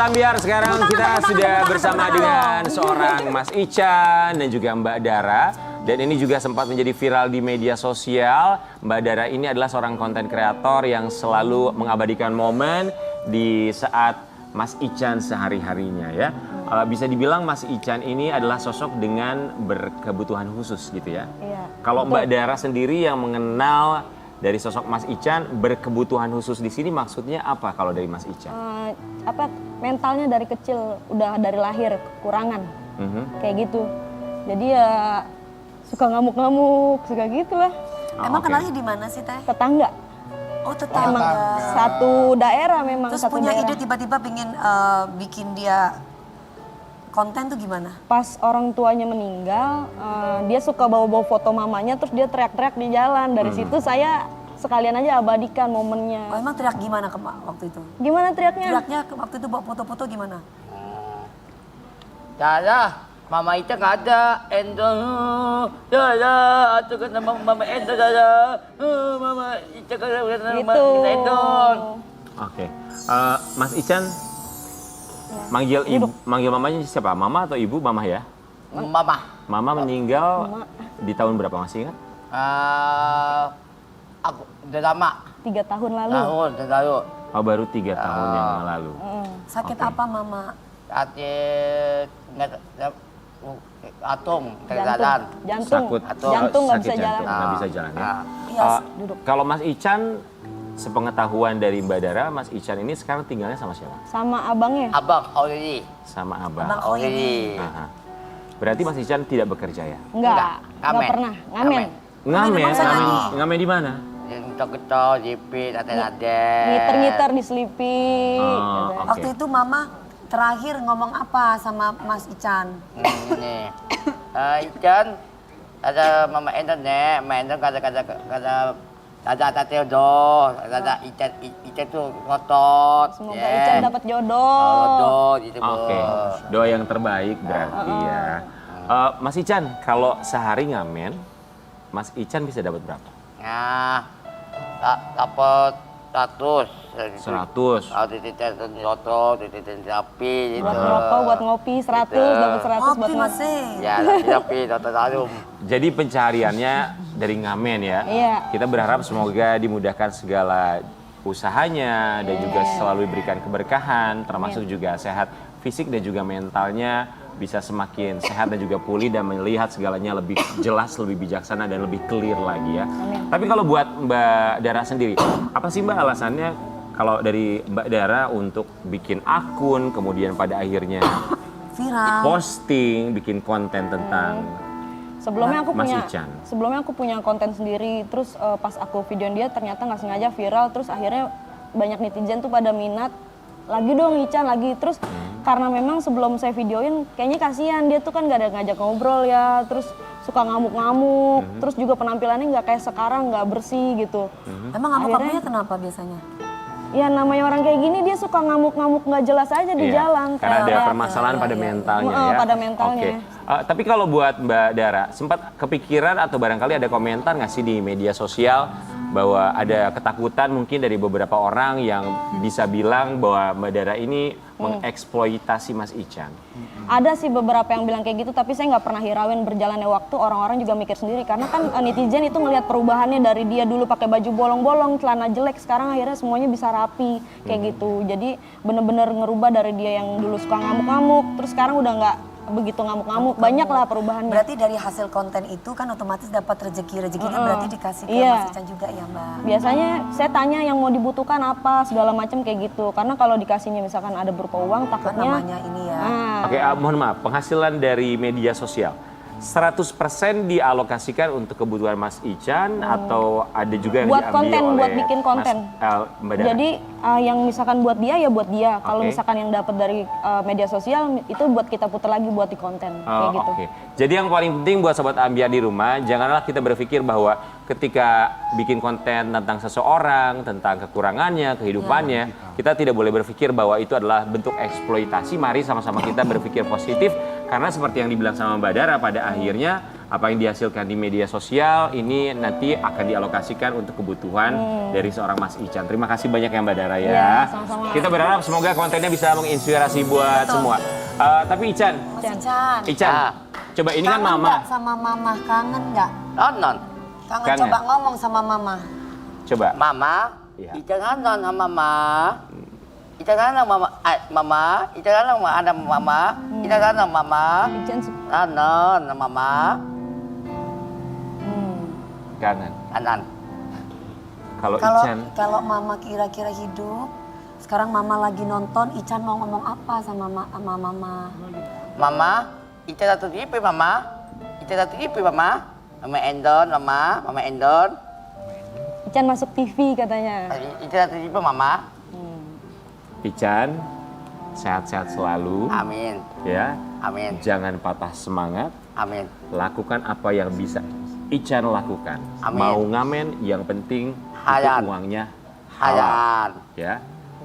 Ambiar, sekarang kita sudah bersama dengan seorang Mas Ican dan juga Mbak Dara. Dan ini juga sempat menjadi viral di media sosial. Mbak Dara ini adalah seorang konten kreator yang selalu mengabadikan momen di saat Mas Ican sehari-harinya ya. Bisa dibilang Mas Ican ini adalah sosok dengan berkebutuhan khusus gitu ya. Iya. Kalau Mbak Dara sendiri yang mengenal dari sosok Mas Ican berkebutuhan khusus di sini maksudnya apa kalau dari Mas Ican? Mentalnya dari kecil udah dari lahir kekurangan kayak gitu. Jadi ya suka ngamuk-ngamuk, suka gitulah. Emang kenalnya di mana sih Teh? Tetangga. Oh tetangga. Emang satu daerah memang. Terus satu punya daerah. ide tiba-tiba pengen bikin dia konten tuh gimana? Pas orang tuanya meninggal, dia suka bawa-bawa foto mamanya, terus dia teriak-teriak di jalan. Dari situ saya sekalian aja abadikan momennya. Oh emang teriak gimana waktu itu? Gimana teriaknya? Teriaknya waktu itu bawa foto-foto gimana? Dada, Mama Ica nggak ada. Endon, Dada, atau kata Mama Endon Dada. Mama Ica kata Gitu. Endon. Oke, Mas Ican manggil ibu, manggil mamanya siapa? Mama atau ibu? Mama ya? Mama. Mama meninggal di tahun berapa masih ingat? Aku udah lama. 3 tahun lalu. Udah lalu. Oh baru 3 tahun yang lalu. Sakit Oke. apa Mama? Sakit atung, jalan. Jantung. Sakit, Jantung nggak sakit bisa jalan. jantung, nggak bisa jalan ya. Iya, duduk. Kalau Mas Ican, sepengetahuan dari Mbak Dara, Mas Ican ini sekarang tinggalnya sama siapa? Sama abangnya. Abang, already. Sama abang. Abang Already. Aha. Berarti Mas Ican tidak bekerja ya? Enggak Ngamen. pernah. Ngamen. Ngamen, masa nyanyi? ngamen di mana? Yang ketok-ketok, jepit, ade-ade. Ngiter-ngiter di Sleepy. Oh, oke. Waktu itu Mama terakhir ngomong apa sama Mas Ican? Ini. Ikan ada Mama Endon nih, Mama Endon ada Teodor, ada Ican tuh ngotot. Semoga Ican dapat jodoh. Jodoh gitu. Oke, doa yang terbaik berarti ya. Mas Ican, kalau sehari ngamen, Mas Ican bisa dapat berapa? Nah, dapat 100. 100. Kalau titipan jodoh, titipan sapi gitu. Buat ngerokok, buat ngopi 100, Gitu. dapat 100 buat Ngopi ngopi. masih. Ya, sapi, jodoh tarum. Jadi pencahariannya dari ngamen ya. Iya. Kita berharap semoga dimudahkan segala usahanya dan juga selalu diberikan keberkahan, termasuk juga sehat fisik dan juga mentalnya bisa semakin sehat dan juga pulih dan melihat segalanya lebih jelas, lebih bijaksana dan lebih clear lagi ya. Tapi kalau buat Mbak Dara sendiri, apa sih Mbak alasannya kalau dari Mbak Dara untuk bikin akun kemudian pada akhirnya Viral. posting, bikin konten tentang Sebelumnya aku Mas punya Ican. sebelumnya aku punya konten sendiri, terus pas aku videoin dia ternyata nggak sengaja viral, terus akhirnya banyak netizen tuh pada minat lagi dong Ican lagi, terus karena memang sebelum saya videoin kayaknya kasihan dia tuh kan nggak ada ngajak ngobrol ya, terus suka ngamuk-ngamuk, terus juga penampilannya nggak kayak sekarang, nggak bersih gitu. Emang ngamuk-ngamuknya kenapa biasanya? Ya namanya orang kayak gini dia suka ngamuk-ngamuk nggak jelas aja di Iya, jalan. karena ada kayak- permasalahan pada mentalnya Heeh, ya. pada mentalnya. Oke. Tapi kalau buat Mbak Dara, sempat kepikiran atau barangkali ada komentar nggak sih di media sosial bahwa ada ketakutan mungkin dari beberapa orang yang bisa bilang bahwa Mbak Dara ini mengeksploitasi Mas Ican? Ada sih beberapa yang bilang kayak gitu, tapi saya nggak pernah hirauin. Berjalannya waktu orang-orang juga mikir sendiri, karena kan netizen itu ngelihat perubahannya dari dia dulu pakai baju bolong-bolong, celana jelek, sekarang akhirnya semuanya bisa rapi kayak gitu. Jadi bener-bener ngerubah dari dia yang dulu suka ngamuk-ngamuk, terus sekarang udah nggak begitu ngamuk-ngamuk. Banyak lah perubahannya. Berarti dari hasil konten itu kan otomatis dapat rezeki-rezekinya berarti dikasih ke Iya. Mas Ican juga ya Mbak? Biasanya saya tanya yang mau dibutuhkan apa, segala macam kayak gitu. Karena kalau dikasihnya misalkan ada berupa uang, Kan takutnya namanya ini ya. Oke, mohon maaf, penghasilan dari media sosial 100% dialokasikan untuk kebutuhan Mas Ican atau ada juga yang buat diambil konten, oleh buat bikin konten. Mbak Dara? Jadi yang misalkan buat dia ya buat dia. Kalau Oke. misalkan yang dapat dari media sosial itu buat kita putar lagi buat di konten kayak gitu. Oke. Jadi yang paling penting buat sobat Ambiar di rumah, janganlah kita berpikir bahwa ketika bikin konten tentang seseorang, tentang kekurangannya, kehidupannya, kita tidak boleh berpikir bahwa itu adalah bentuk eksploitasi. Mari sama-sama kita berpikir positif, karena seperti yang dibilang sama Mbak Dara, pada akhirnya apa yang dihasilkan di media sosial ini nanti akan dialokasikan untuk kebutuhan dari seorang Mas Ican. Terima kasih banyak ya Mbak Dara ya. Iya, sama-sama. Kita berharap semoga kontennya bisa menginspirasi buat semua. Tapi Ican, Ican, coba ini kan kangen Mama. nggak sama mama? Kangen nggak? Non. Kangen, Kangen. coba ngomong sama mama. Coba. Mama, Iya. ikan non sama mama. Ikan non mama, mama, ikan non ada mama, ikan non mama, Ican non mama, Kangen. kanan. Kalau Kalau Ican, kalau mama kira-kira hidup, sekarang mama lagi nonton, Ican mau ngomong apa sama mama? Mama, ikan satu TV mama, ikan satu TV mama, mama Endon, mama Endon, Ican masuk TV katanya. ikan satu TV mama. Ican sehat-sehat selalu Amin, ya. amin, Jangan patah semangat. amin, Lakukan apa yang bisa Ican lakukan. Amin. Mau ngamen, yang penting itu Halal. uangnya halal. hayan. Ya.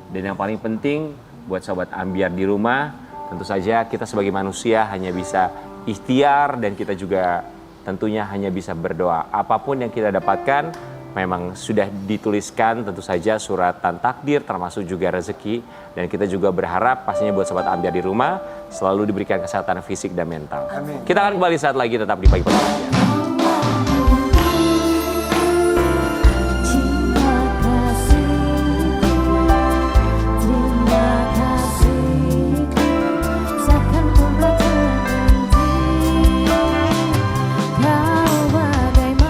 Dan yang paling penting buat sobat ambiar di rumah, tentu saja kita sebagai manusia hanya bisa ikhtiar dan kita juga tentunya hanya bisa berdoa. Apapun yang kita dapatkan memang sudah dituliskan tentu saja suratan takdir termasuk juga rezeki, dan kita juga berharap pastinya buat sobat ambiar di rumah selalu diberikan kesehatan fisik dan mental. Kita akan kembali saat lagi tetap di Pagi Permata.